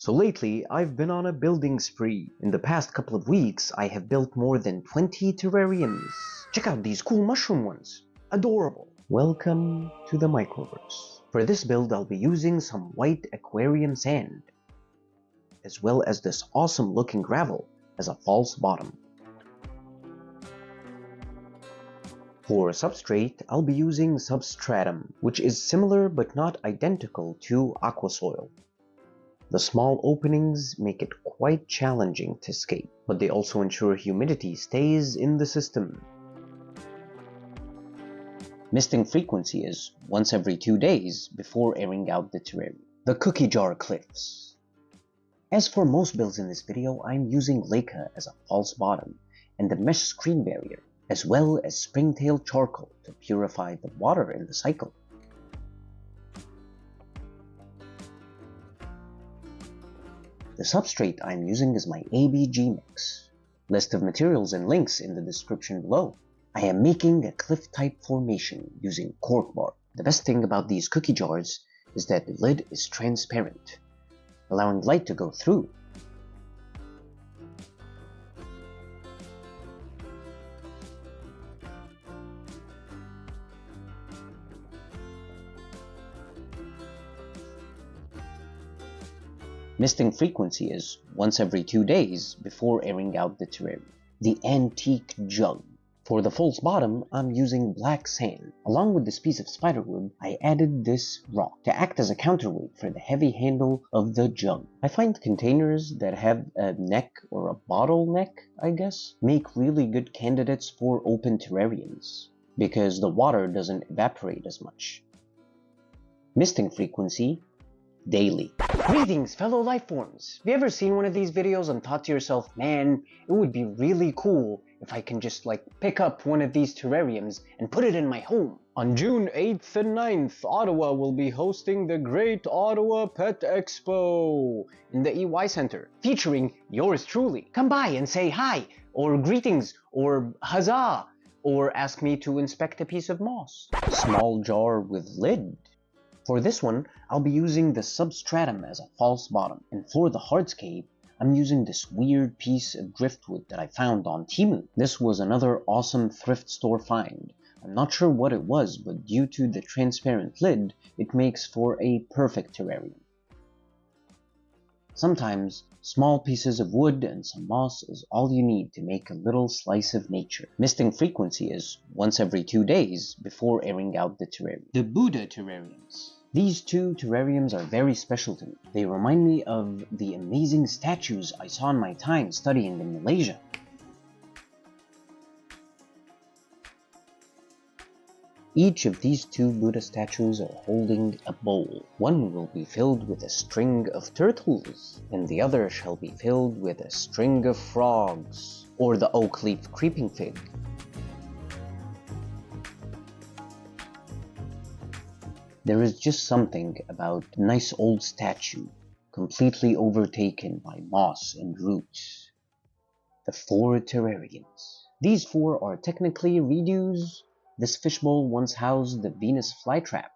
So lately, I've been on a building spree. In the past couple of weeks, I have built more than 20 terrariums. Check out these cool mushroom ones. Adorable. Welcome to the microverse. For this build, I'll be using some white aquarium sand, as well as this awesome looking gravel as a false bottom. For substrate, I'll be using Substratum, which is similar but not identical to aquasoil. The small openings make it quite challenging to skate, but they also ensure humidity stays in the system. Misting frequency is once every 2 days before airing out the terrarium. The cookie jar cliffs. As for most builds in this video, I'm using Leica as a false bottom and the mesh screen barrier, as well as springtail charcoal to purify the water in the cycle. The substrate I'm using is my ABG mix. List of materials and links in the description below. I am making a cliff type formation using cork bark. The best thing about these cookie jars is that the lid is transparent, allowing light to go through. Misting frequency is once every 2 days before airing out the terrarium. The antique jug. For the false bottom, I'm using black sand. Along with this piece of spiderwood, I added this rock to act as a counterweight for the heavy handle of the jug. I find containers that have a neck or a bottle neck, I guess, make really good candidates for open terrariums because the water doesn't evaporate as much. Misting frequency, daily. Greetings, fellow lifeforms! Have you ever seen one of these videos and thought to yourself, man, it would be really cool if I can just pick up one of these terrariums and put it in my home? On June 8th and 9th, Ottawa will be hosting the Great Ottawa Pet Expo in the EY Center, featuring yours truly. Come by and say hi, or greetings, or huzzah, or ask me to inspect a piece of moss. Small jar with lid. For this one, I'll be using the Substratum as a false bottom, and for the hardscape, I'm using this weird piece of driftwood that I found on Temu. This was another awesome thrift store find. I'm not sure what it was, but due to the transparent lid, it makes for a perfect terrarium. Sometimes, small pieces of wood and some moss is all you need to make a little slice of nature. Misting frequency is once every 2 days before airing out the terrarium. The Buddha terrariums. These two terrariums are very special to me. They remind me of the amazing statues I saw in my time studying in Malaysia. Each of these two Buddha statues are holding a bowl. One will be filled with a string of turtles, and the other shall be filled with a string of frogs, or the oak leaf creeping fig. There is just something about a nice old statue, completely overtaken by moss and roots. The 4 terrariums. These 4 are technically redos. This fishbowl once housed the Venus flytrap.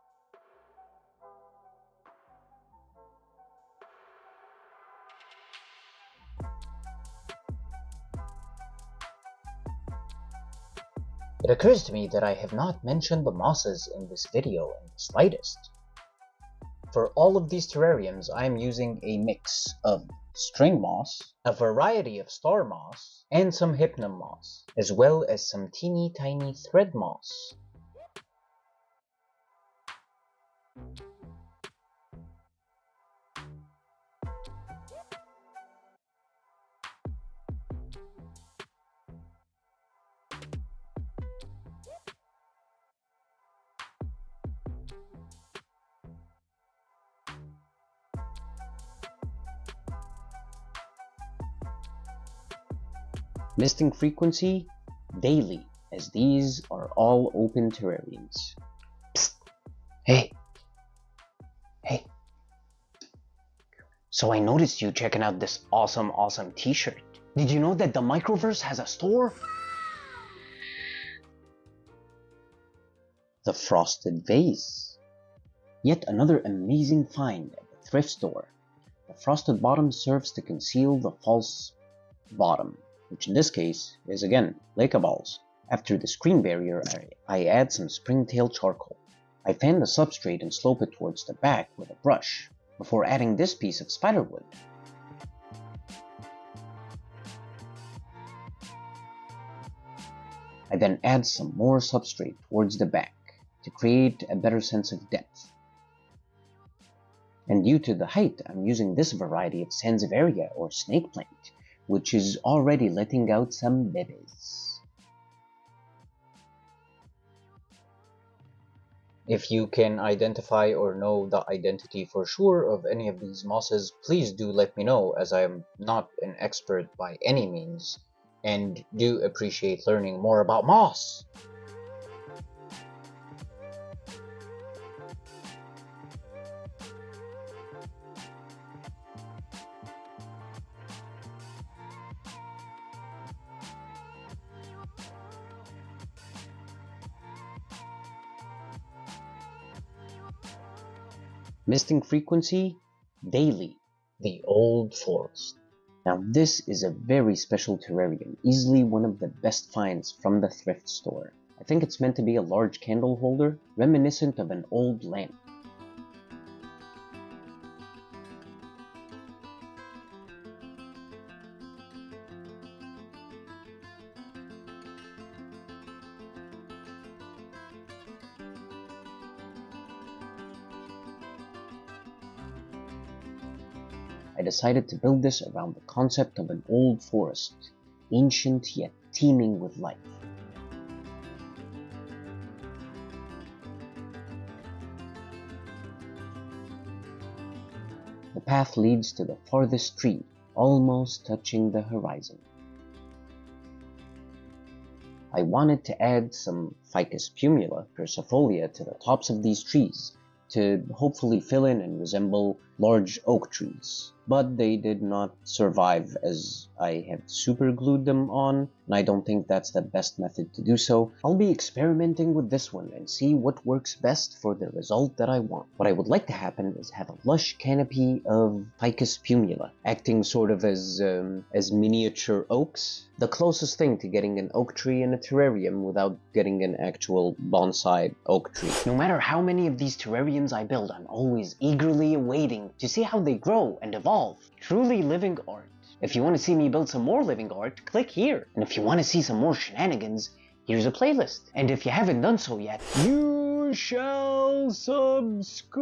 It occurs to me that I have not mentioned the mosses in this video in the slightest. For all of these terrariums, I am using a mix of string moss, a variety of star moss, and some hypnum moss, as well as some teeny tiny thread moss. Misting frequency, daily, as these are all open terrariums. Psst. Hey. So I noticed you checking out this awesome t-shirt. Did you know that the Microverse has a store? The frosted vase. Yet another amazing find at the thrift store. The The frosted bottom serves to conceal the false bottom, which in this case is again Leica balls. After the screen barrier, I add some springtail charcoal. I fan the substrate and slope it towards the back with a brush, before adding this piece of spiderwood. I then add some more substrate towards the back to create a better sense of depth. And due to the height, I'm using this variety of Sansevieria or snake plant, which is already letting out some babies. If you can identify or know the identity for sure of any of these mosses, please do let me know, as I am not an expert by any means, and do appreciate learning more about moss. Misting frequency, daily. The Old Forest. Now this is a very special terrarium, easily one of the best finds from the thrift store. I think it's meant to be a large candle holder, reminiscent of an old lamp. I decided to build this around the concept of an old forest, ancient yet teeming with life. The path leads to the farthest tree, almost touching the horizon. I wanted to add some Ficus pumila, Persifolia, to the tops of these trees, to hopefully fill in and resemble large oak trees. But they did not survive, as I have super glued them on, and I don't think that's the best method to do so. I'll be experimenting with this one and see what works best for the result that I want. What I would like to happen is have a lush canopy of Ficus pumila, acting sort of as miniature oaks. The closest thing to getting an oak tree in a terrarium without getting an actual bonsai oak tree. No matter how many of these terrariums I build, I'm always eagerly awaiting to see how they grow and evolve. Truly living art. If you want to see me build some more living art, click here. And if you want to see some more shenanigans, here's a playlist. And if you haven't done so yet, you shall subscribe.